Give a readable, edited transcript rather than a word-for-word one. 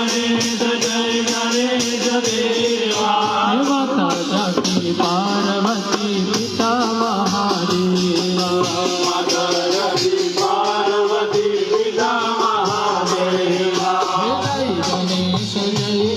गणेश जय गणेश देवा माता सती पार्वती पिता महादेवा माता सती पार्वती पिता महादेवा जय गणेश जय